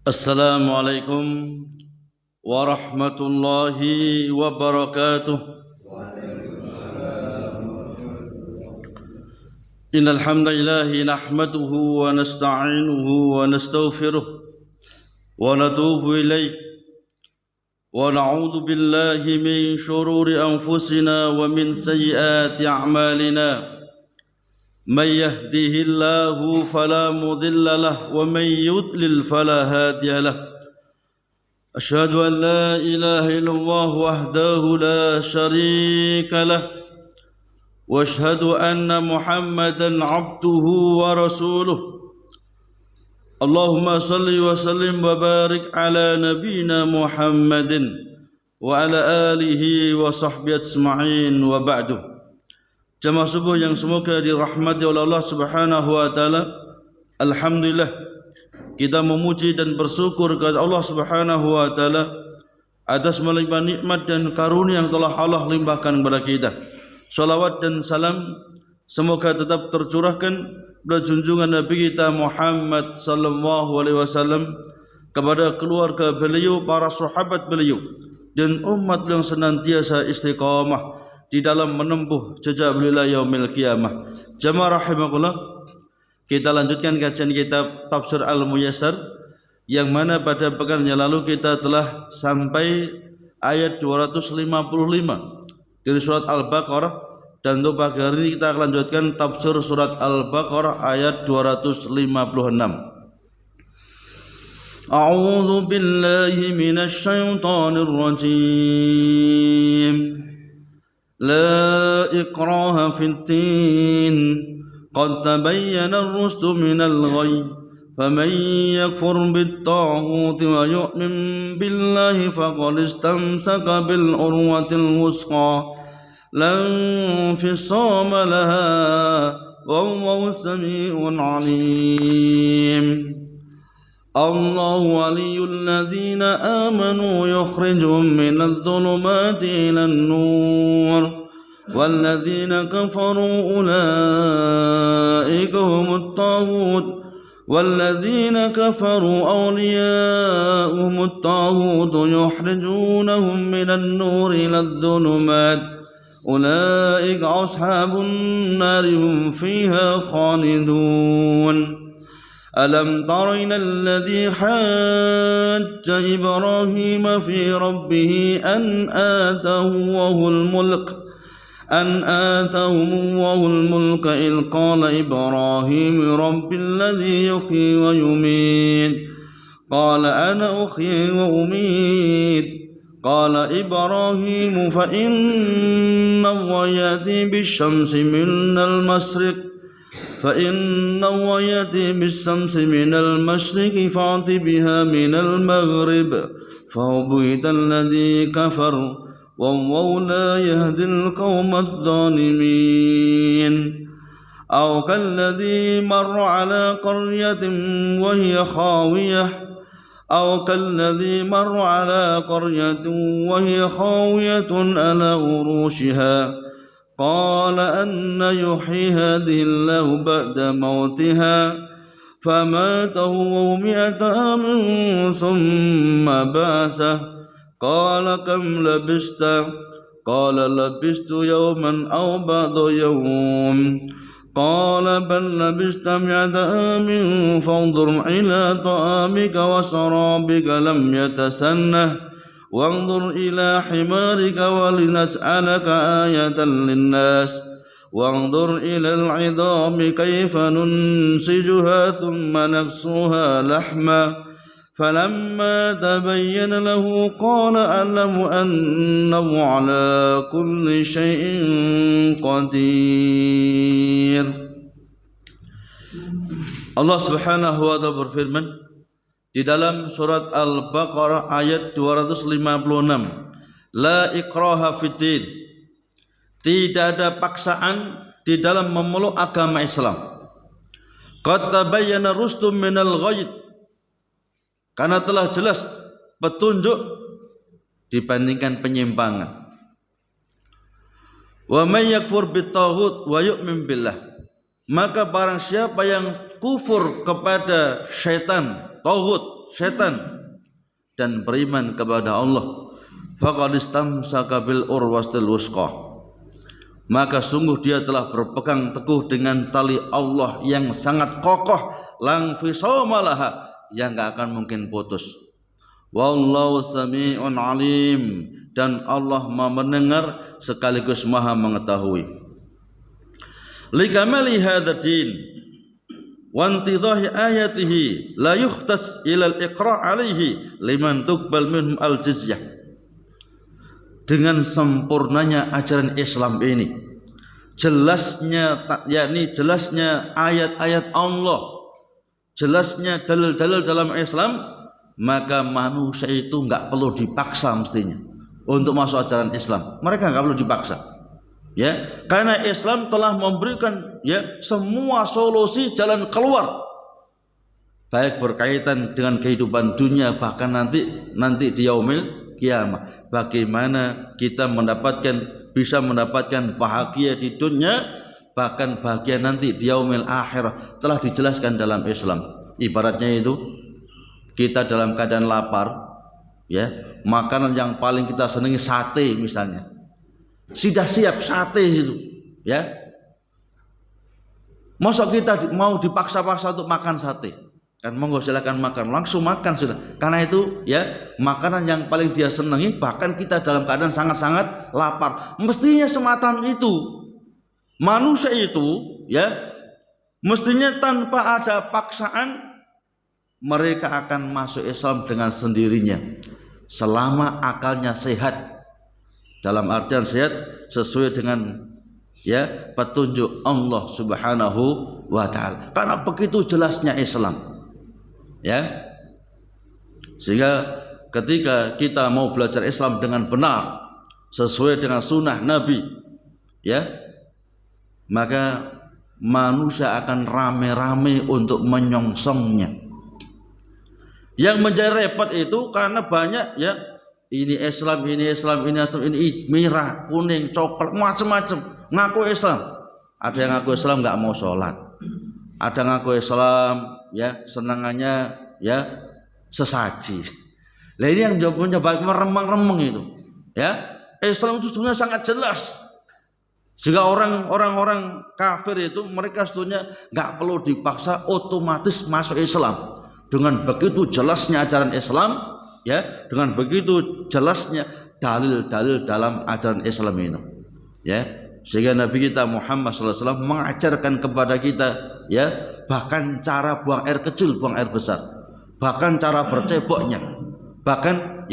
Assalamualaikum warahmatullahi wabarakatuh. Innal hamdalillah nahmaduhu wa nasta'inuhu wa nastaghfiruh wa natubu ilayh wa na'udzu billahi min shururi anfusina wa min sayyiati a'malina. من يهده الله فلا مضل له ومن يضلل فلا هادي له أشهد أن لا إله إلا الله وحده لا شريك له وأشهد أن محمدا عبده ورسوله اللهم صل وسلم وبارك على نبينا محمد وعلى آله وصحبه أجمعين وبعد. Jamaah subuh yang semoga dirahmati oleh Allah Subhanahu wa taala. Alhamdulillah, kita memuji dan bersyukur kepada Allah Subhanahu wa taala atas melimpah nikmat dan karunia yang telah Allah limpahkan kepada kita. Salawat dan salam semoga tetap tercurahkan pada junjungan Nabi kita Muhammad sallallahu alaihi wasallam, kepada keluarga beliau, para sahabat beliau, dan umat yang senantiasa istiqamah di dalam menempuh jejak beliau yaumil qiyamah. Jamaah rahimakumullah, kita lanjutkan kajian kitab Tafsir Al-Muyassar, yang mana pada pekan yang lalu kita telah sampai ayat 255 dari surat Al-Baqarah, dan untuk pagi hari ini kita akan lanjutkan tafsir surat Al-Baqarah ayat 256. A'udzu billahi minasy syaithanir rajim. لا إكراه في الدين قد تبين الرشد من الغي فمن يكفر بالطاغوت ويؤمن بالله فقد استمسك بالعروة الوثقى لا انفصام لها والله سميع عليم. الله ولي الذين آمنوا يخرجهم من الظلمات إلى النور والذين كفروا أولئك هم الطاغوت أولياؤهم الطاغوت يخرجونهم من النور إلى الظلمات أولئك أصحاب النار هم فيها خالدون. ألم تر إلى الذي حاج إبراهيم في ربه أن آتاه الله الملك إذ قال إبراهيم رب الذي يحيي ويميت قال أنا أحيي وأميت قال إبراهيم فإن الله يأتي بالشمس من المشرق فأت بها من المغرب فبهت الذي كفر والله لا يهدي القوم الظالمين. أو كالذي مر على قرية وهي خاوية على عروشها قال أن يحيي هذه الله بعد موتها فماته وهو 100 عام ثم بعثه قال كم لبثت قال لبثت يوما أو بعض يوم قال بل لبثت 100 عام فانظر إلى طعامك وشرابك لم يتسنه وانظر إلى حمارك ولنجعلك آية للناس وانظر إلى العظام كيف ننسجها ثم نكسوها لحما فلما تبين له قال أعلم أنه على كل شيء قدير. Allah Subhanahu wa ta'ala berfirman di dalam surat Al-Baqarah ayat 256, La ikraha fiddin, tidak ada paksaan di dalam memeluk agama Islam. Qad tabayyana rustum minal ghayy, karena telah jelas petunjuk dibandingkan penyimpangan. Wa may yakfur bit-taghut wa yu'min billah, maka barang siapa yang kufur kepada syaitan, taghut, setan dan beriman kepada Allah, faqad istamsaka bil urwatil wusqa, maka sungguh dia telah berpegang teguh dengan tali Allah yang sangat kokoh, lang fisama laha, yang enggak akan mungkin putus. Wallahu sami'un alim, dan Allah Maha mendengar sekaligus Maha mengetahui. Likamali hadzal din wa intidahi ayatihi la yuhtas ila al-iqra' alaihi liman tuqbal minhum al-jizyah. Dengan sempurnanya ajaran Islam ini, jelasnya jelasnya ayat-ayat Allah, jelasnya dalil-dalil dalam Islam, maka manusia itu enggak perlu dipaksa mestinya untuk masuk ajaran Islam. Mereka enggak perlu dipaksa. Ya, karena Islam telah memberikan semua solusi jalan keluar, baik berkaitan dengan kehidupan dunia, bahkan nanti di yaumil kiamah. Bagaimana kita bisa mendapatkan bahagia di dunia, bahkan bahagia nanti di yaumil akhirah, telah dijelaskan dalam Islam. Ibaratnya itu kita dalam keadaan lapar, makanan yang paling kita senangi sate misalnya. Sudah siap sate itu, masa kita mau dipaksa-paksa untuk makan sate? Kan monggo silakan makan, langsung makan sudah. Karena itu makanan yang paling dia senangi, bahkan kita dalam keadaan sangat-sangat lapar. Mestinya semacam itu. Manusia itu mestinya tanpa ada paksaan mereka akan masuk Islam dengan sendirinya, selama akalnya sehat. Dalam artian sehat sesuai dengan petunjuk Allah Subhanahu wa taala. Karena begitu jelasnya Islam. Sehingga ketika kita mau belajar Islam dengan benar, sesuai dengan sunnah Nabi, maka manusia akan rame-rame untuk menyongsongnya. Yang menjadi repot itu karena banyak ini Islam, ini merah, kuning, coklat, macam-macam ngaku Islam. Ada yang ngaku Islam nggak mau sholat, ada yang ngaku Islam senangannya sesaji. Nah ini yang mencoba meremang-remeng itu. Islam itu sebenarnya sangat jelas. Jika orang-orang kafir itu mereka sebetulnya nggak perlu dipaksa, otomatis masuk Islam. Dengan begitu jelasnya ajaran Islam, dengan begitu jelasnya dalil-dalil dalam ajaran Islam ini, sehingga Nabi kita Muhammad SAW mengajarkan kepada kita, bahkan cara buang air kecil, buang air besar, bahkan cara berceboknya, bahkan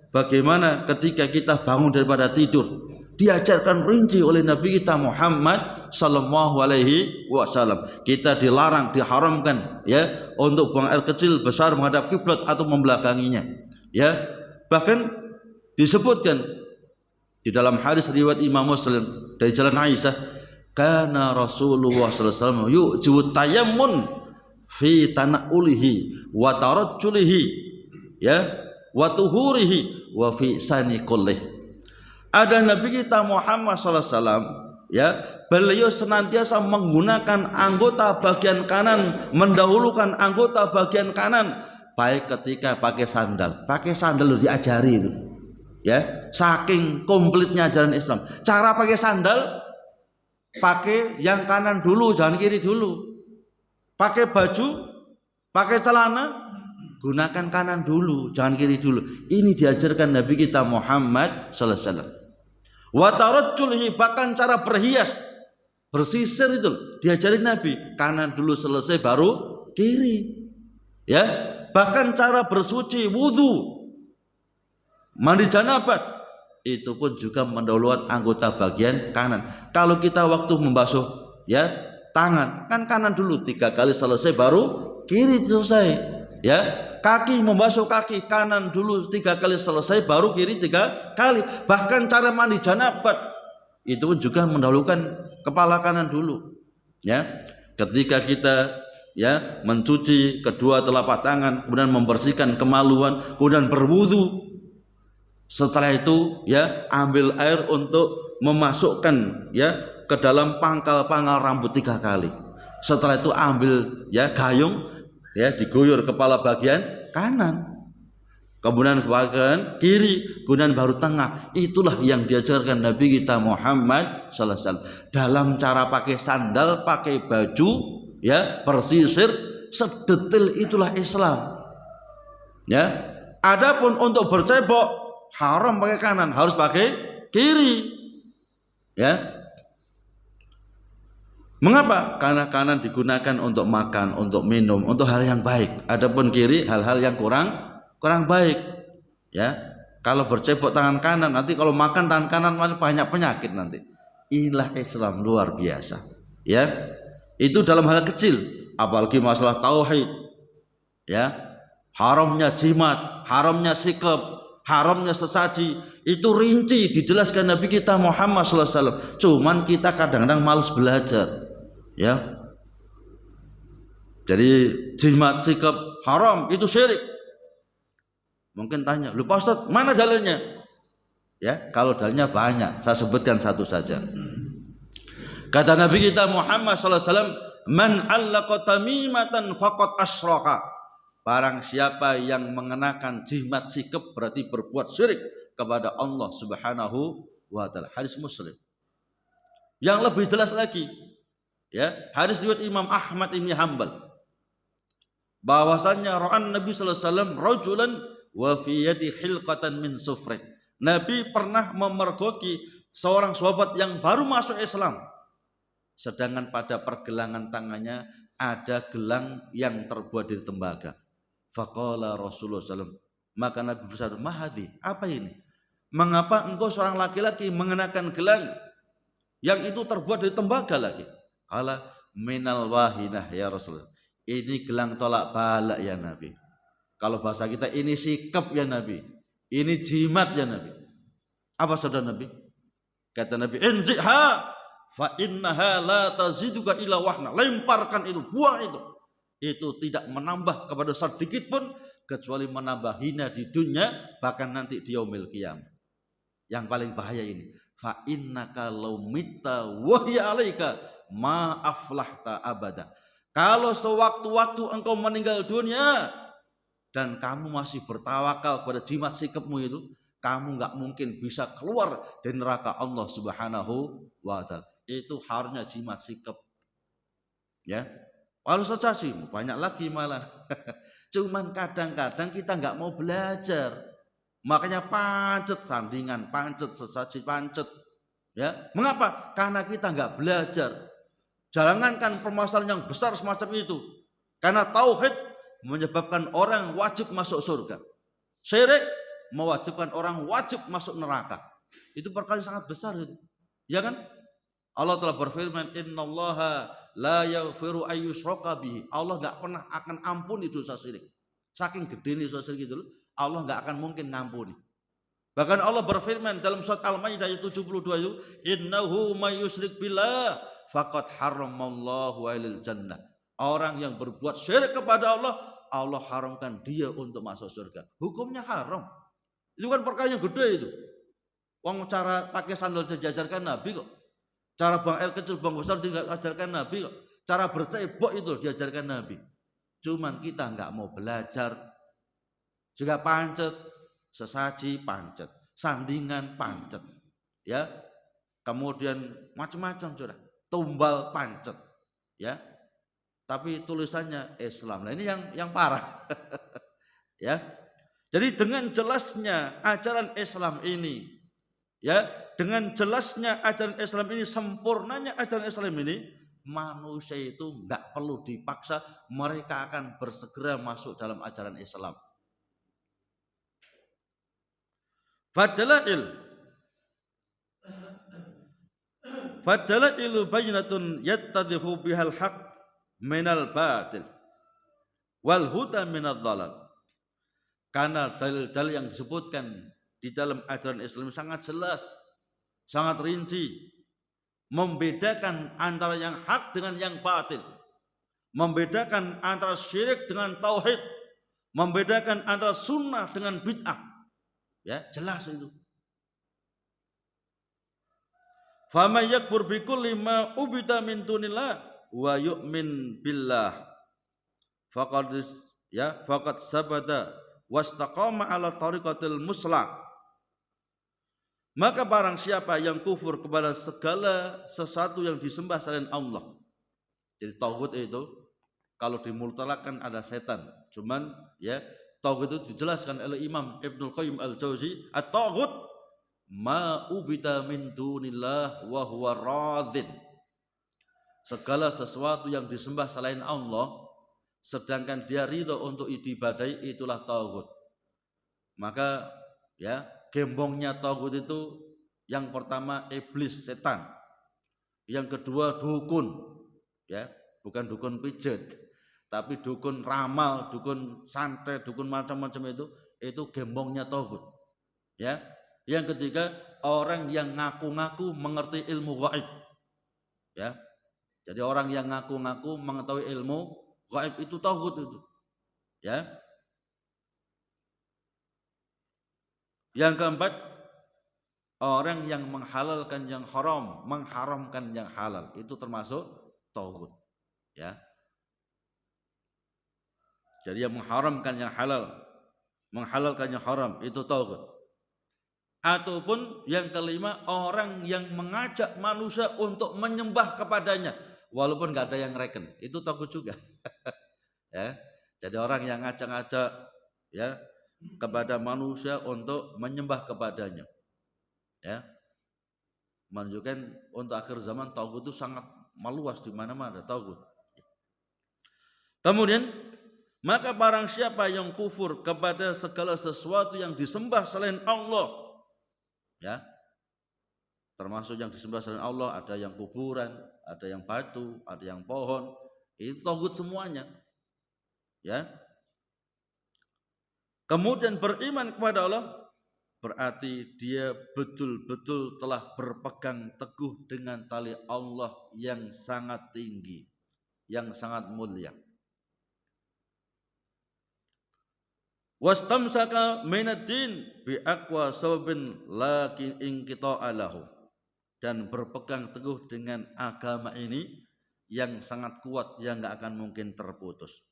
bagaimana ketika kita bangun daripada tidur, diajarkan rinci oleh Nabi kita Muhammad sallallahu alaihi wasallam. Kita dilarang, diharamkan untuk buang air kecil, besar menghadap kiblat atau membelakanginya. Bahkan disebutkan di dalam hadis riwayat Imam Muslim dari jalan Aisyah, kana Rasulullah sallallahu alaihi wasallam yu'jibu tayammun fi tanaulihi wa tarajjulihi wa tuhurihi wa fi sani kullih. Ada Nabi kita Muhammad SAW, beliau senantiasa menggunakan anggota bagian kanan, mendahulukan anggota bagian kanan, baik ketika pakai sandal diajari itu, saking komplitnya ajaran Islam. Cara pakai sandal, pakai yang kanan dulu, jangan kiri dulu. Pakai baju, pakai celana, gunakan kanan dulu, jangan kiri dulu. Ini diajarkan Nabi kita Muhammad SAW. Wa tarajjulihi, bahkan cara berhias, bersisir itu diajari Nabi, kanan dulu selesai baru kiri. Bahkan cara bersuci, wudu, mandi janabat, itu pun juga mendahulukan anggota bagian kanan. Kalau kita waktu membasuh tangan, kan kanan dulu 3 kali selesai baru kiri selesai. Kaki, membasuh kaki, kanan dulu 3 kali selesai baru kiri 3 kali. Bahkan cara mandi janabat itu pun juga mendahulukan kepala kanan dulu. Ketika kita mencuci kedua telapak tangan, kemudian membersihkan kemaluan, kemudian berwudu. Setelah itu ambil air untuk memasukkan ke dalam pangkal-pangkal rambut 3 kali. Setelah itu ambil gayung, diguyur kepala bagian kanan, kemudian bagian kiri, kemudian baru tengah. Itulah yang diajarkan Nabi kita Muhammad sallallahu alaihi wasallam dalam cara pakai sandal, pakai baju, ya, bersisir, sedetail itulah Islam. Ya. Adapun untuk bercebok haram pakai kanan, harus pakai kiri. Ya. Mengapa? Karena kanan digunakan untuk makan, untuk minum, untuk hal yang baik. Adapun kiri hal-hal yang kurang baik. Ya. Kalau bercebok tangan kanan, nanti kalau makan tangan kanan malah banyak penyakit nanti. Inilah Islam luar biasa. Ya. Itu dalam hal kecil, apalagi masalah tauhid. Ya. Haramnya jimat, haramnya sikap, haramnya sesaji, itu rinci dijelaskan Nabi kita Muhammad sallallahu alaihi wasallam. Cuman kita kadang-kadang malas belajar. Ya. Jadi jimat, sikap haram itu syirik. Mungkin tanya, "Lu Pak Ustaz, mana dalilnya?" Ya, kalau dalilnya banyak, saya sebutkan satu saja. Kata Nabi kita Muhammad sallallahu alaihi wasallam, "Man 'allaqa tamimatan faqad asyraka." Barang siapa yang mengenakan jimat sikap berarti berbuat syirik kepada Allah Subhanahu wa taala. Hadis Muslim. Yang lebih jelas lagi, ya, hadis riwayat Imam Ahmad bin Hanbal. Bahwasanya ra'an Nabi sallallahu alaihi wasallam rajulan wa fi yadi khilqatan min sufrin. Nabi pernah memergoki seorang sahabat yang baru masuk Islam. Sedangkan pada pergelangan tangannya ada gelang yang terbuat dari tembaga. Faqala Rasulullah SAW. Maka Nabi bersabda, "Mahadi, apa ini? Mengapa engkau seorang laki-laki mengenakan gelang yang itu terbuat dari tembaga lagi?" Qala minal wahinah ya Rasulullah. Ini gelang tolak balak ya Nabi. Kalau bahasa kita ini sikap ya Nabi. Ini jimat ya Nabi. Apa saudara Nabi? Kata Nabi, "Inziha fa innaha la taziduka illa wahna." Lemparkan itu, buang itu. Itu tidak menambah kepada sedikit pun kecuali menambah hina di dunia, bahkan nanti di yaumil qiyamah. Yang paling bahaya ini, fa innaka law mitta wa hiya 'alaika ma aflahta abada. Kalau sewaktu-waktu engkau meninggal dunia dan kamu masih bertawakal pada jimat sikapmu itu, kamu enggak mungkin bisa keluar dari neraka Allah Subhanahu wa taala. Itu harusnya jimat sikap. Ya. Kalau sesaji banyak lagi malah. Cuman kadang-kadang kita nggak mau belajar. Makanya pancet sandingan, pancet sesaji, pancet. Ya, mengapa? Karena kita nggak belajar. Jangankan permasalahan yang besar semacam itu. Karena tauhid menyebabkan orang wajib masuk surga. Syirik mewajibkan orang wajib masuk neraka. Itu perkara yang sangat besar itu. Ya kan? Allah telah berfirman, "Innallaha la yaghfiru ayyushraka bihi." Allah enggak pernah akan ampuni dosa syirik. Saking gedene dosa syirik itu, Allah enggak akan mungkin ngampuni. Bahkan Allah berfirman dalam surat Al-Maidah ayat 72 itu, "Innahu may yusyrik billah faqad harramallahu 'alal jannah." Orang yang berbuat syirik kepada Allah, Allah haramkan dia untuk masuk surga. Hukumnya haram. Itu kan perkara yang gede itu. Wong cara pakai sandal diajarkan Nabi kok. Cara buang air kecil, buang besar diajarkan Nabi kok. Cara bercebok itu diajarkan Nabi. Cuman kita enggak mau belajar. Juga pancet, sesaji pancet, sandingan pancet. Ya. Kemudian macam-macam sudah. Tumbal pancet. Ya. Tapi tulisannya Islam. Nah ini yang parah. Ya. Jadi dengan jelasnya ajaran Islam ini, ya, dengan jelasnya ajaran Islam ini, sempurnanya ajaran Islam ini, manusia itu enggak perlu dipaksa, mereka akan bersegera masuk dalam ajaran Islam. Fadalailu bayyinatun yattadhihu bihal haq minal batil wal huda minadh dhalal. Karena dalil-dalil yang disebutkan di dalam ajaran Islam sangat jelas, sangat rinci, membedakan antara yang hak dengan yang batil, membedakan antara syirik dengan tauhid, membedakan antara sunnah dengan bid'ah. Ya, jelas itu. Faman yakfur bi kulli ma ubida min dunillah wa yu'min billah faqad ya faqad sabata wastaqama ala tariqatil muslah. Maka barang siapa yang kufur kepada segala sesuatu yang disembah selain Allah. Jadi tauhid itu kalau dimutlakan ada setan. Cuman ya tauhid itu dijelaskan oleh Imam Ibnul Qayyim Al-Jauzi, at-tauhid ma ubida min dunillah wa huwa radhin. Segala sesuatu yang disembah selain Allah sedangkan dia ridho untuk diibadahi, itulah tauhid. Maka ya gembongnya tauhid itu yang pertama iblis, setan. Yang kedua dukun, ya, bukan dukun pijat, tapi dukun ramal, dukun santet, dukun macam-macam itu gembongnya tauhid. Ya. Yang ketiga orang yang ngaku-ngaku mengerti ilmu gaib. Ya. Jadi orang yang ngaku-ngaku mengetahui ilmu gaib itu tauhid itu. Ya. Yang keempat, orang yang menghalalkan yang haram, mengharamkan yang halal, itu termasuk tauhid. Ya. Jadi yang mengharamkan yang halal, menghalalkan yang haram, itu tauhid. Ataupun yang kelima, orang yang mengajak manusia untuk menyembah kepadanya walaupun nggak ada yang reken, itu tauhid juga. Ya. Jadi orang yang ngajak-ngajak ya kepada manusia untuk menyembah kepadanya. Ya. Menunjukkan untuk akhir zaman tauhid itu sangat meluas di mana-mana tauhid. Kemudian maka barang siapa yang kufur kepada segala sesuatu yang disembah selain Allah, ya, termasuk yang disembah selain Allah, ada yang kuburan, ada yang batu, ada yang pohon, itu tauhid semuanya, ya. Kemudian beriman kepada Allah berarti dia betul-betul telah berpegang teguh dengan tali Allah yang sangat tinggi, yang sangat mulia. Wastamsaka minaddin bi aqwa sababin lakin inqita'a lahu, dan berpegang teguh dengan agama ini yang sangat kuat yang enggak akan mungkin terputus.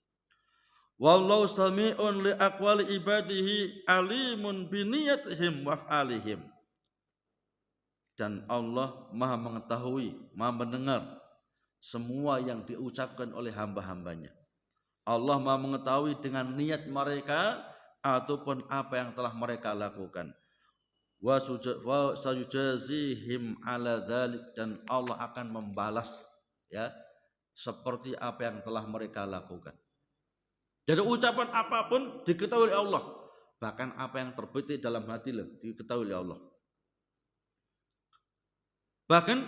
Wallahu sami'un li aqwali ibadihi alimun bi niyatihim wa af'alihim. Dan Allah Maha mengetahui, Maha mendengar semua yang diucapkan oleh hamba-hambanya. Allah Maha mengetahui dengan niat mereka ataupun apa yang telah mereka lakukan. Wa sayujazihim ala dzalik, dan Allah akan membalas ya seperti apa yang telah mereka lakukan. Jadi ucapan apapun diketahui oleh Allah, bahkan apa yang terbetik dalam hati diketahui oleh Allah. Bahkan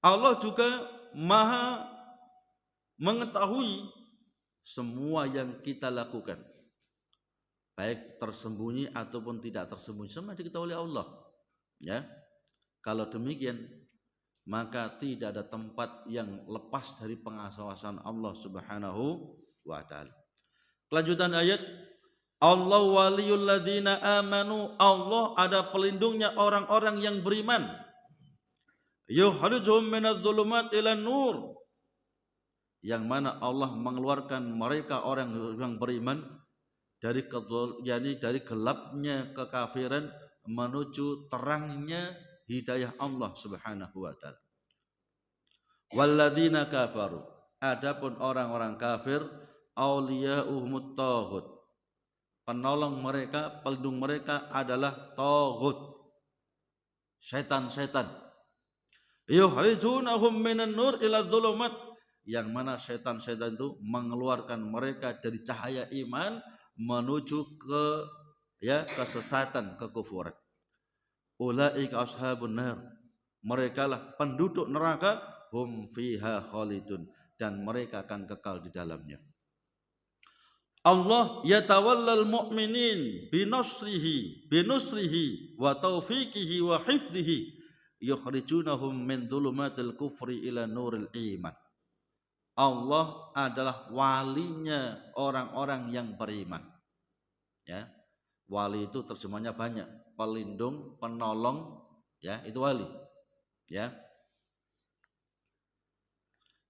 Allah juga Maha mengetahui semua yang kita lakukan, baik tersembunyi ataupun tidak tersembunyi, semua diketahui oleh Allah. Ya, kalau demikian maka tidak ada tempat yang lepas dari pengawasan Allah Subhanahu wa Ta'ala. Kelanjutan ayat, Allah waliyul ladzina amanu, Allah ada pelindungnya orang-orang yang beriman. Yukhrijuhum minadh-dhulumat ila nur, yang mana Allah mengeluarkan mereka orang yang beriman dari dari gelapnya kekafiran menuju terangnya hidayah Allah Subhanahu wa Ta'ala. Walladzina kafaru, adapun orang-orang kafir, auliya'uhumut taghut, penolong mereka, pelindung mereka adalah taghut, setan-setan. Yukhrijunahum minan nur ila dhulumat, yang mana setan-setan itu mengeluarkan mereka dari cahaya iman menuju ke kesesatan, kekufuran. Ulaika ashabun nar, mereka lah penduduk neraka, hum fiha khalidun, dan mereka akan kekal di dalamnya. Allah yatawallal mu'minin binusrihi wa taufiqihi wa hifdhihi, yukhrijunahum min dhulumatil kufri ila nuril iman. Allah adalah walinya orang-orang yang beriman. Ya. Wali itu terjemahnya banyak, pelindung, penolong, ya, itu wali. Ya.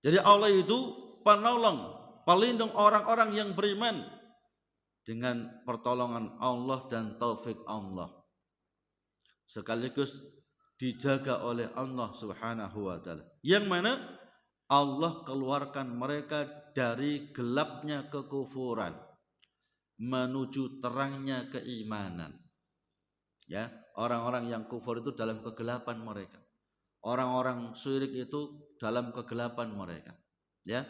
Jadi Allah itu penolong, pelindung orang-orang yang beriman. dengan pertolongan Allah dan taufik Allah, sekaligus dijaga oleh Allah Subhanahu wa taala, yang mana Allah keluarkan mereka dari gelapnya kekufuran menuju terangnya keimanan. Ya, orang-orang yang kufur itu dalam kegelapan mereka. Orang-orang syirik itu dalam kegelapan mereka. Ya.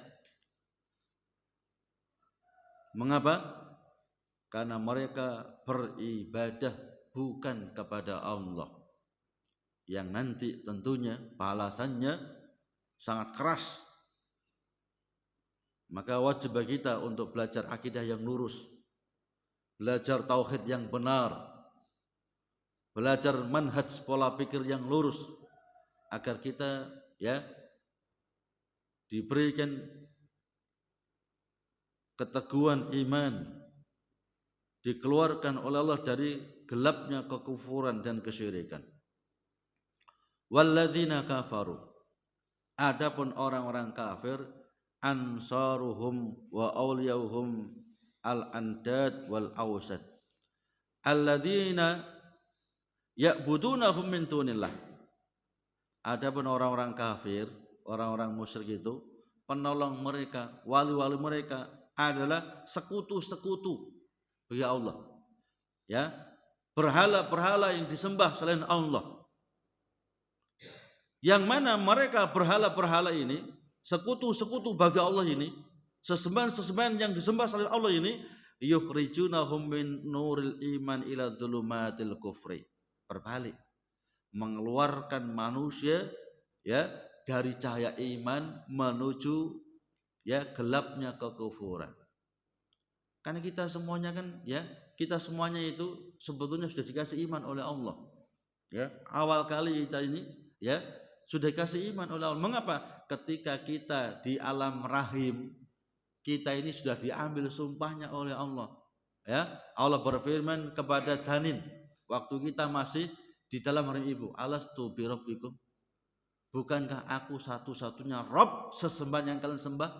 Mengapa? Karena mereka beribadah bukan kepada Allah, yang nanti tentunya balasannya sangat keras. Maka wajib bagi kita untuk belajar akidah yang lurus, belajar tauhid yang benar, belajar manhaj pola pikir yang lurus, agar kita diberikan keteguhan iman, dikeluarkan oleh Allah dari gelapnya kekufuran dan kesyirikan. Walladzina kafaru, adapun orang-orang kafir, ansaruhum wa awliyauhum al-andad wal awsad alladzina ya'budunahum min dunillah. Adapun orang-orang kafir, orang-orang musyrik itu, penolong mereka, wali-wali mereka adalah sekutu-sekutu bagi Allah. Ya, berhala-berhala yang disembah selain Allah. Yang mana mereka berhala-berhala ini, sekutu-sekutu bagi Allah ini, sesembahan-sesembahan yang disembah selain Allah ini, yukhrijunahum min nuril iman ila dhulumatil kufri. Berbalik, mengeluarkan manusia dari cahaya iman menuju gelapnya kekufuran. Karena kita semuanya kita semuanya itu sebetulnya sudah dikasih iman oleh Allah. Awal kali kita ini sudah dikasih iman oleh Allah. Mengapa? Ketika kita di alam rahim, kita ini sudah diambil sumpahnya oleh Allah. Allah berfirman kepada janin waktu kita masih di dalam rahim ibu, alastu bi rabbikum, bukankah aku satu-satunya Rabb sesembahan yang kalian sembah?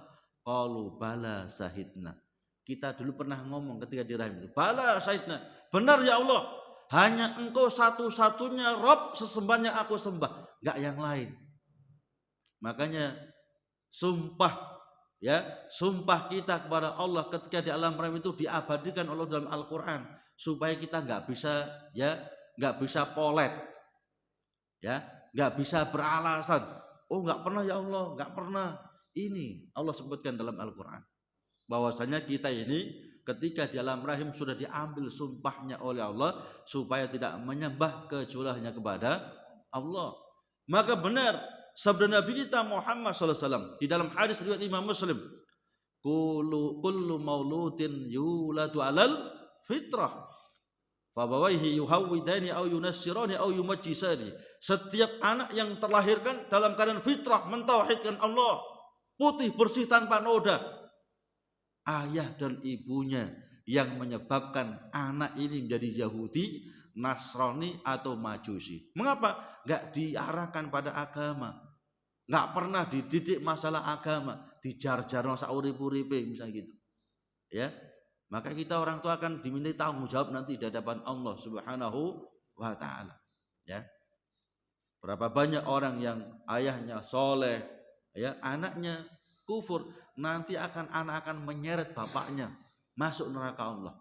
Qalu bala sahidna. Kita dulu pernah ngomong ketika di rahim itu, bala sahidna, benar ya Allah, hanya engkau satu-satunya Rabb sesembahan yang aku sembah, enggak yang lain. Makanya sumpah kita kepada Allah ketika di alam rahim itu diabadikan Allah dalam Al-Quran, supaya kita enggak bisa polet, enggak bisa beralasan, oh enggak pernah ya Allah, enggak pernah. Ini Allah sebutkan dalam Al-Quran, bahwasanya kita ini ketika di alam rahim sudah diambil sumpahnya oleh Allah supaya tidak menyembah kecuali hanya kepada Allah. Maka benar sabda Nabi kita Muhammad SAW di dalam hadis riwayat Imam Muslim, kullu mauludin yuladu alal fitrah fabawaihi yuhawwidani au yunassirani au yumajjisani. Setiap anak yang terlahirkan dalam keadaan fitrah, mentauhidkan Allah, putih bersih tanpa noda, ayah dan ibunya yang menyebabkan anak ini menjadi Yahudi, Nasrani atau Majusi. Mengapa? Enggak diarahkan pada agama, enggak pernah dididik masalah agama, dijar-jar masa urip-uripe misalnya gitu. Maka kita orang tua akan dimintai tanggung jawab nanti di hadapan Allah Subhanahu wa taala. Berapa banyak orang yang ayahnya soleh, anaknya kufur, nanti anak akan menyeret bapaknya masuk neraka Allah.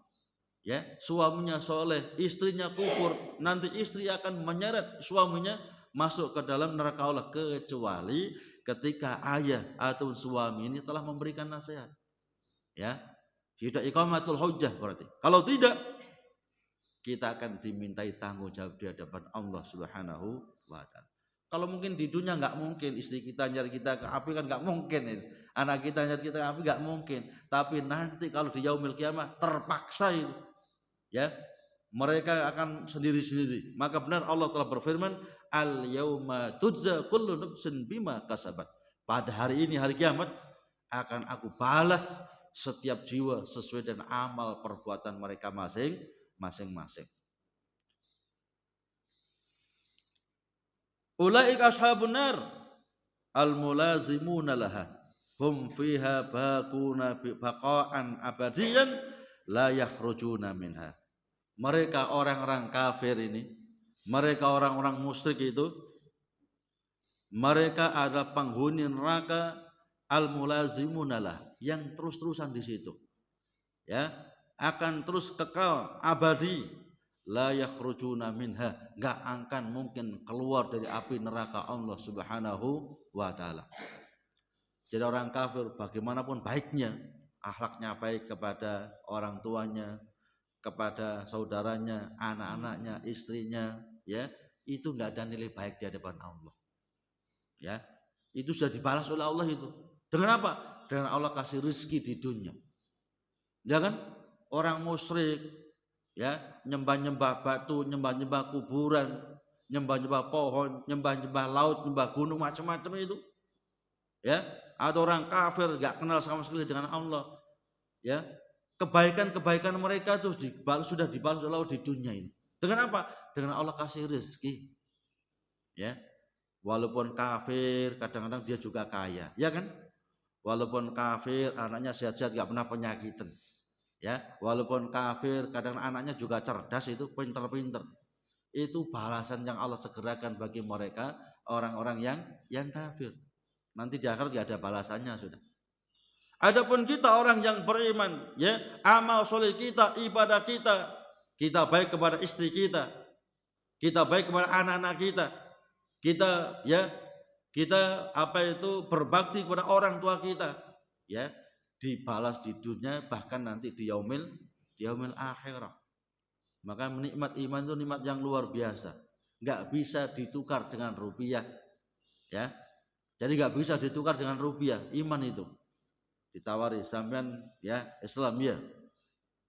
Suaminya soleh, istrinya kufur, nanti istri akan menyeret suaminya masuk ke dalam neraka Allah, kecuali ketika ayah atau suami ini telah memberikan nasihat. Tidak iqamatul hujjah berarti. Kalau tidak, kita akan dimintai tanggung jawab di hadapan Allah Subhanahu wa taala. Kalau mungkin di dunia enggak mungkin istri kita nyari kita ke api, kan enggak mungkin. Anak kita nyari kita ke api enggak mungkin. Tapi nanti kalau di yaumil kiamah terpaksa itu. Mereka akan sendiri-sendiri. Maka benar Allah telah berfirman, al yauma tujza kullu nafsin bima kasabat. Pada hari ini, hari kiamat, akan aku balas setiap jiwa sesuai dengan amal perbuatan mereka masing-masing. Ulaika ashabun nar al-mulazimuna laha hum fiha baquna baqa'an abadiyan la yakhrujuna minha. Mereka orang-orang kafir ini, mereka orang-orang musyrik itu, mereka adalah penghuni neraka al-mulazimunalah, yang terus-terusan di situ. Ya, akan terus kekal abadi, la yakhrujuna minha, enggak akan mungkin keluar dari api neraka Allah Subhanahu wa taala. Jadi orang kafir bagaimanapun baiknya, akhlaknya baik kepada orang tuanya, kepada saudaranya, anak-anaknya, istrinya, ya, itu enggak ada nilai baik di hadapan Allah. Ya, itu sudah dibalas oleh Allah itu. Dengan apa? Dengan Allah kasih rezeki di dunia. Ya kan? Orang musyrik, ya, nyembah-nyembah batu, nyembah-nyembah kuburan, nyembah-nyembah pohon, nyembah-nyembah laut, nyembah gunung, macam-macam itu. Ya, ada orang kafir enggak kenal sama sekali dengan Allah. Ya, kebaikan-kebaikan mereka itu sudah dibalas oleh Allah di dunia ini. Dengan apa? Dengan Allah kasih rezeki. Ya. Walaupun kafir, kadang-kadang dia juga kaya, ya kan? Walaupun kafir, anaknya sehat-sehat, enggak pernah penyakitan. Ya, walaupun kafir, kadang anaknya juga cerdas, itu pinter-pinter. Itu balasan yang Allah segerakan bagi mereka orang-orang yang kafir. Nanti di akhirat enggak ada balasannya sudah. Adapun kita orang yang beriman, ya, amal soleh kita, ibadah kita, kita baik kepada istri kita baik kepada anak-anak kita, ya, kita berbakti kepada orang tua kita, ya, dibalas di dunia, bahkan nanti di yaumil akhirah. Maka nikmat iman itu nikmat yang luar biasa, nggak bisa ditukar dengan rupiah, ya. Jadi nggak bisa ditukar dengan rupiah. Iman itu ditawari, sampean, ya, Islam, ya,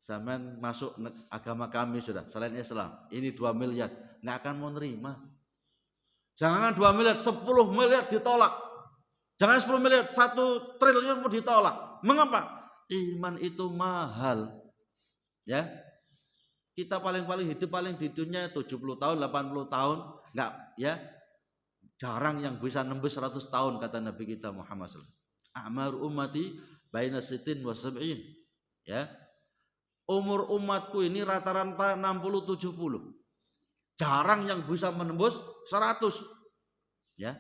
sampean masuk agama kami sudah, selain Islam ini 2 miliar, nggak akan mau nerima. Jangan 2 miliar, 10 miliar ditolak. Jangan 10 miliar, 1 triliun pun ditolak. Mengapa? Iman itu mahal. Ya. Kita paling-paling hidup paling di dunia 70 tahun, 80 tahun, enggak, ya. Jarang yang bisa nembus 100 tahun kata Nabi kita Muhammad SAW. A'mar ummati baina sitin wa sab'in. Ya. Umur umatku ini rata-rata 60-70. Jarang yang bisa menembus 100. Ya.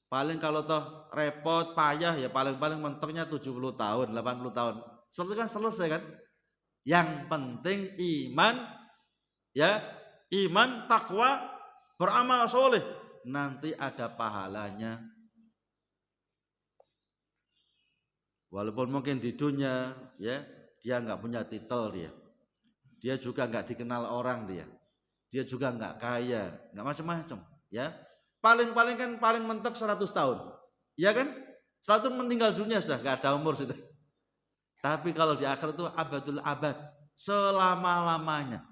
Paling kalau toh repot, payah, ya paling-paling mentoknya 70 tahun, 80 tahun. Setelah kan selesai kan? Yang penting iman, ya, iman, takwa, beramal soleh, nanti ada pahalanya. Walaupun mungkin di dunia, ya, dia nggak punya titel, dia juga nggak dikenal orang, dia juga nggak kaya, nggak macam-macam, ya. Paling-paling kan paling mentok 100 tahun, ya kan? 100 meninggal dunia sudah, nggak ada umur sudah. Tapi kalau di akhirat itu abadul abad, selama-lamanya.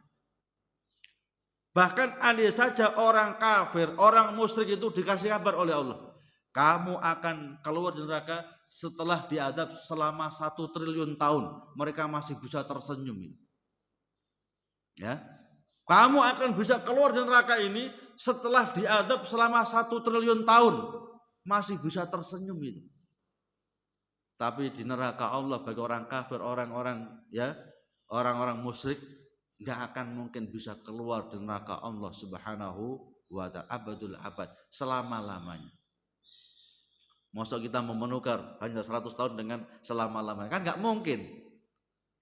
Bahkan andai saja orang kafir, orang musyrik itu dikasih kabar oleh Allah, kamu akan keluar dari neraka setelah diadab selama 1 triliun tahun, mereka masih bisa tersenyum ini. Ya. Kamu akan bisa keluar dari neraka ini setelah diadab selama 1 triliun tahun, masih bisa tersenyum itu. Tapi di neraka Allah bagi orang kafir, orang-orang, ya, orang-orang musyrik, enggak akan mungkin bisa keluar dari neraka Allah Subhanahu wa ta'ala abadul abad, selama-lamanya. Masa kita memenukar hanya 100 tahun dengan selama-lamanya, kan enggak mungkin.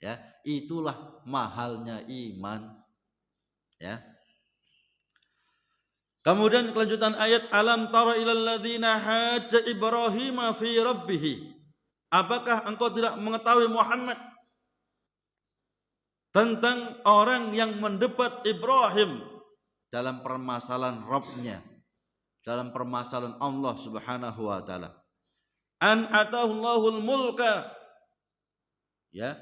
Ya, itulah mahalnya iman. Ya. Kemudian kelanjutan ayat, alam tara ilal ladzina hajja Ibrahim fi rabbih. Apakah engkau tidak mengetahui Muhammad tentang orang yang mendebat Ibrahim dalam permasalahan Rabbnya, dalam permasalahan Allah Subhanahu wa taala. An atahullahul mulka. Ya,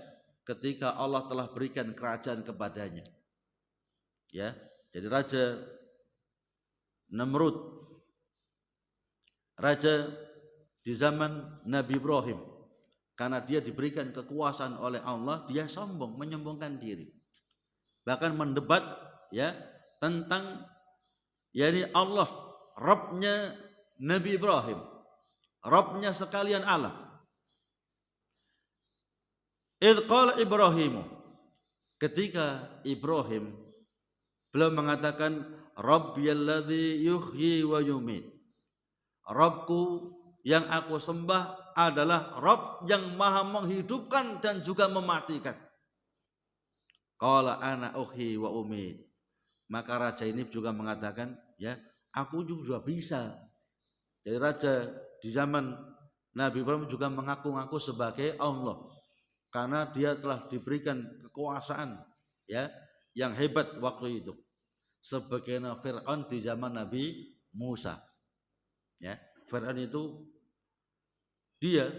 ketika Allah telah berikan kerajaan kepadanya. Ya, jadi raja Namrud, raja di zaman Nabi Ibrahim, karena dia diberikan kekuasaan oleh Allah, dia sombong, menyombongkan diri, bahkan mendebat, ya, tentang, yakni Allah, Rabbnya Nabi Ibrahim, Rabbnya sekalian alam. Idz qala Ibrahim, ketika Ibrahim beliau mengatakan Rabbiyalladzi yuhyi wa yumit. Rabbku yang aku sembah adalah Rabb yang maha menghidupkan dan juga mematikan. Qala ana uhyi wa umit. Maka raja ini juga mengatakan, ya, aku juga bisa. Jadi raja di zaman Nabi Ibrahim juga mengaku-ngaku sebagai Allah karena dia telah diberikan kekuasaan, ya, yang hebat waktu itu. Sebagaimana Fir'aun di zaman Nabi Musa. Ya, Fir'aun itu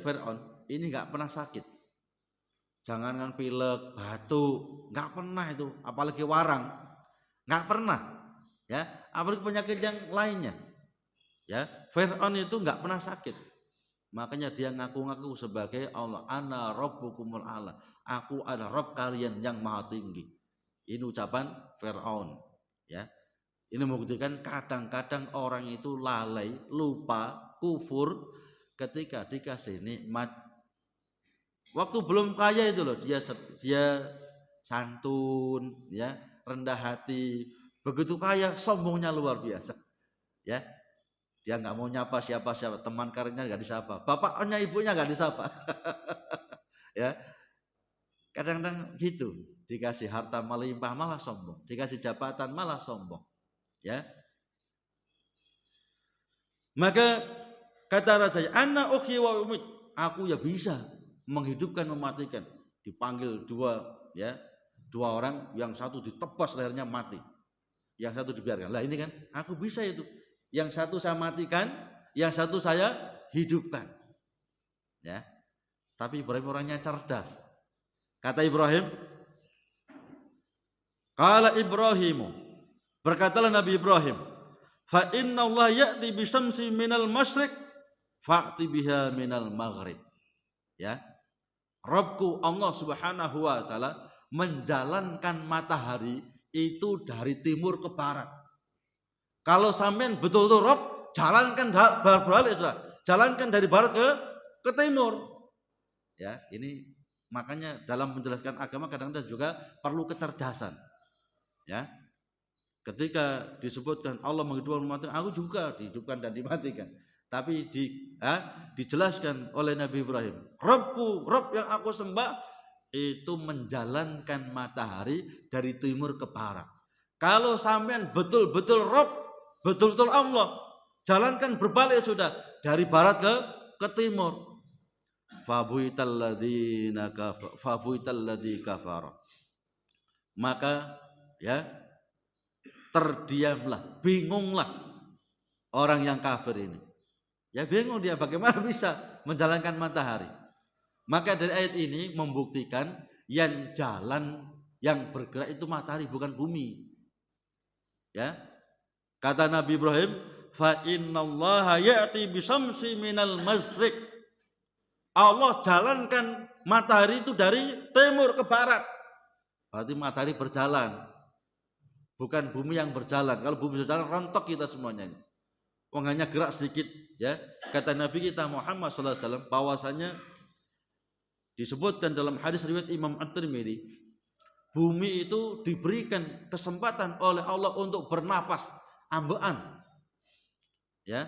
Fir'aun ini nggak pernah sakit. Jangankan pilek, batuk, nggak pernah itu, apalagi warang, nggak pernah. Ya, apalagi penyakit yang lainnya. Ya, Fir'aun itu nggak pernah sakit. Makanya dia ngaku-ngaku sebagai Allah. Ana rabbukumul a'la. Aku adalah Rabb kalian yang maha tinggi. Ini ucapan Fir'aun. Ya, ini membuktikan kadang-kadang orang itu lalai, lupa, kufur ketika dikasih nikmat. Waktu belum kaya itu loh, dia santun, ya, rendah hati. Begitu kaya, sombongnya luar biasa. Ya, dia nggak mau nyapa siapa-siapa, teman karirnya nggak disapa, bapaknya ibunya nggak disapa. Ya, kadang-kadang gitu, dikasih harta melimpah malah sombong, dikasih jabatan malah sombong. Ya, maka kata raja, ana ukhi wa umit, aku ya bisa menghidupkan mematikan. Dipanggil dua orang, yang satu ditebas lehernya mati, yang satu dibiarkan. Lah ini kan aku bisa itu, yang satu saya matikan, yang satu saya hidupkan. Ya, tapi Ibrahim orangnya cerdas. Kata Ibrahim, qala Ibrahimu, berkatalah Nabi Ibrahim, fa inna Allah ya'ti bisyamsi minal masyriq fa'ti biha minal maghrib. Ya, Rabbku Allah Subhanahu wa taala menjalankan matahari itu dari timur ke barat. Kalau sampean betul-betul Rabb, jalankan berbalik sudah. Jalankan dari barat ke timur. Ya, ini makanya dalam menjelaskan agama kadang-kadang juga perlu kecerdasan. Ya. Ketika disebutkan Allah menghidupkan mematikan, aku juga dihidupkan dan dimatikan. Tapi dijelaskan oleh Nabi Ibrahim, Rabbku, Rabb yang aku sembah itu menjalankan matahari dari timur ke barat. Kalau sampean betul-betul Rabb, betul-betul Allah, jalankan berbalik sudah dari barat ke timur. Fabuitalladzi kafara. Maka ya, terdiamlah, bingunglah orang yang kafir ini. Ya bingung dia bagaimana bisa menjalankan matahari. Maka dari ayat ini membuktikan yang jalan, yang bergerak itu matahari bukan bumi. Ya. Kata Nabi Ibrahim, fa innallaha ya'ti bisyamsi minal masyriq. Allah jalankan matahari itu dari timur ke barat. Berarti matahari berjalan. Bukan bumi yang berjalan. Kalau bumi berjalan rontok kita semuanya. Hanya gerak sedikit, ya. Kata Nabi kita Muhammad sallallahu alaihi wasallam bahwasanya disebutkan dalam hadis riwayat Imam At-Tirmidzi, bumi itu diberikan kesempatan oleh Allah untuk bernapas, ambekan. Ya.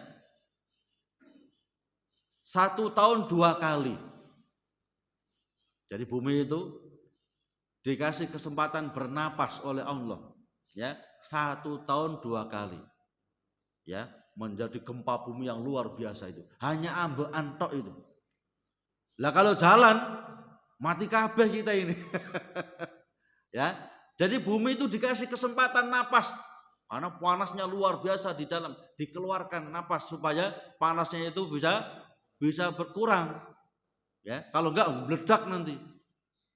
1 tahun 2 kali. Jadi bumi itu dikasih kesempatan bernapas oleh Allah, ya, 1 tahun 2 kali. Ya, menjadi gempa bumi yang luar biasa itu. Hanya ambekan tok itu. Lah kalau jalan mati kabeh kita ini. Ya. Jadi bumi itu dikasih kesempatan napas karena panasnya luar biasa di dalam, dikeluarkan napas supaya panasnya itu bisa berkurang. Ya, kalau enggak meledak nanti.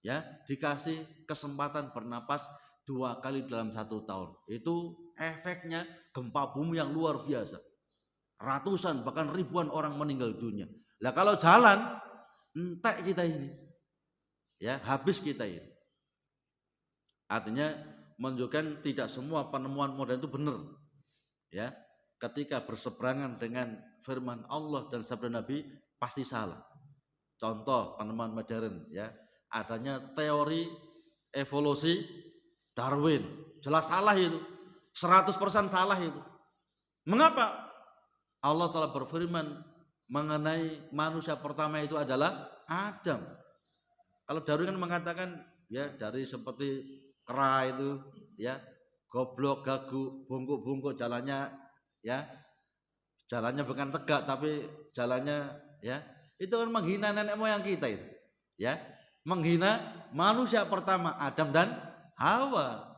Ya, dikasih kesempatan bernapas 2 kali dalam 1 tahun. Itu efeknya gempa bumi yang luar biasa. Ratusan bahkan ribuan orang meninggal dunia. Lah kalau jalan entek kita ini. Ya, habis kita ini. Artinya menunjukkan tidak semua penemuan modern itu benar. Ya, ketika berseberangan dengan firman Allah dan sabda Nabi pasti salah. Contoh penemuan modern, ya. adanya teori evolusi Darwin. Jelas salah itu. 100% salah itu. Mengapa? Allah telah berfirman mengenai manusia pertama itu adalah Adam. Kalau Darwin kan mengatakan ya dari seperti kera itu ya, goblok, gagu, bungkuk-bungkuk jalannya ya. Jalannya bukan tegak tapi jalannya ya. Itu kan menghina nenek moyang kita itu. Ya. Menghina manusia pertama Adam dan Hawa.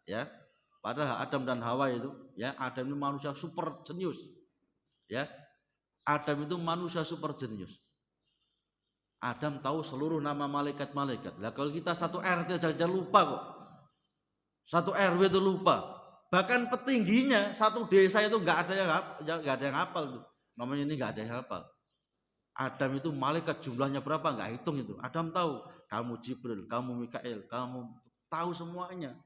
Ya. Padahal Adam dan Hawa itu ya, Adam itu manusia super jenius. Ya. Adam itu manusia super jenius. Adam tahu seluruh nama malaikat-malaikat. Lah kalau kita satu RT aja lupa kok. Satu RW itu lupa. Bahkan petingginya satu desa itu nggak ada yang hafal tuh. Namanya ini nggak ada yang hafal. Adam itu malaikat jumlahnya berapa nggak hitung itu. Adam tahu. Kamu Jibril, kamu Mikael, kamu tahu semuanya.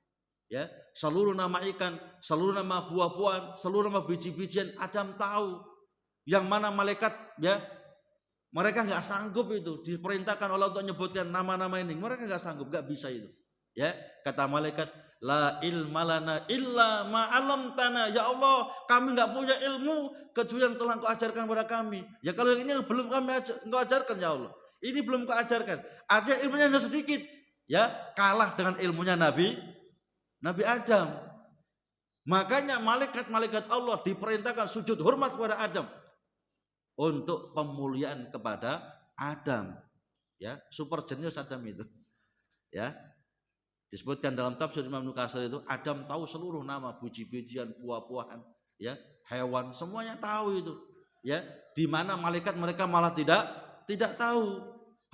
Ya, seluruh nama ikan, seluruh nama buah-buahan, seluruh nama biji-bijian Adam tahu. Yang mana malaikat ya, mereka nggak sanggup itu, diperintahkan Allah untuk menyebutkan nama-nama ini. Mereka nggak sanggup, nggak bisa itu. Ya, kata malaikat, la ilma lana illa ma 'allamtana. Ya Allah, kami nggak punya ilmu kecuali yang telah Engkau ajarkan kepada kami. Ya kalau yang ini belum Engkau ajarkan ya Allah. Ini belum Engkau ajarkan. Ada ilmunya hanya sedikit. Ya, kalah dengan ilmunya Nabi Adam. Makanya malaikat-malaikat Allah diperintahkan sujud hormat kepada Adam. Untuk pemuliaan kepada Adam, ya super jenius Adam itu, ya disebutkan dalam tafsir Imam Nukatsir itu Adam tahu seluruh nama biji-bijian, buah-buahan, ya hewan semuanya tahu itu, ya di mana malaikat mereka malah tidak tahu,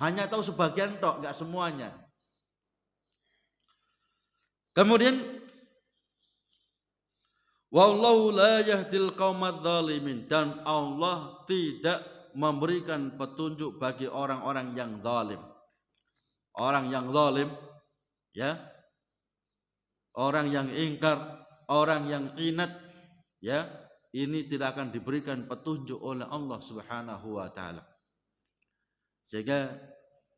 hanya tahu sebagian tok, nggak semuanya. Kemudian wallahu la yahdil qaumadz zalimin, dan Allah tidak memberikan petunjuk bagi orang-orang yang zalim. Orang yang zalim ya, orang yang ingkar, orang yang inat ya, ini tidak akan diberikan petunjuk oleh Allah Subhanahu wa taala. Sehingga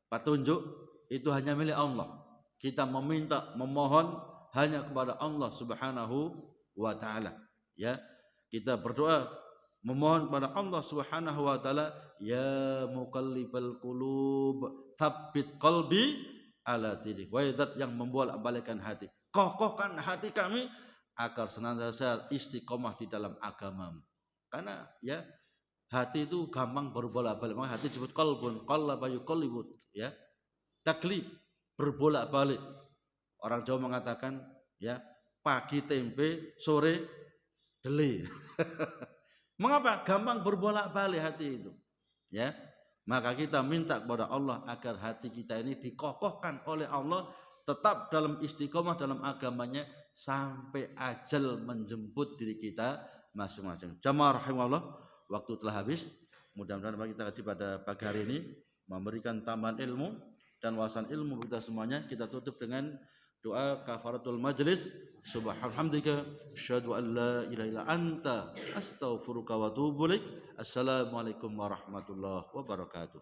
petunjuk itu hanya milik Allah. Kita meminta, memohon hanya kepada Allah Subhanahu wa ta'ala, ya kita berdoa memohon kepada Allah Subhanahu wa ta'ala, ya muqallibal qulub tsabbit qalbi ala dinik, wahai zat yang membolak-balikkan hati, kokohkan hati kami agar senantiasa istiqomah di dalam agamamu. Karena ya hati itu gampang berbolak-balik, maka hati disebut qalbun, qallaba yuqallibut, ya taklib, berbolak-balik. Orang Jawa mengatakan ya pagi tempe, sore deli. Mengapa? Gampang berbolak-balik hati itu. Ya, maka kita minta kepada Allah agar hati kita ini dikokohkan oleh Allah, tetap dalam istiqomah dalam agamanya sampai ajal menjemput diri kita masing-masing. Jamaah rahimahullah, waktu telah habis. Mudah-mudahan kita kaji pada pagi hari ini memberikan tambahan ilmu dan wawasan ilmu kita semuanya. Kita tutup dengan doa kafaratul majlis. Subhanallah, asyhadu an la ilaha illa anta, astaghfiruka wa atubu ilaik. Assalamualaikum warahmatullahi wabarakatuh.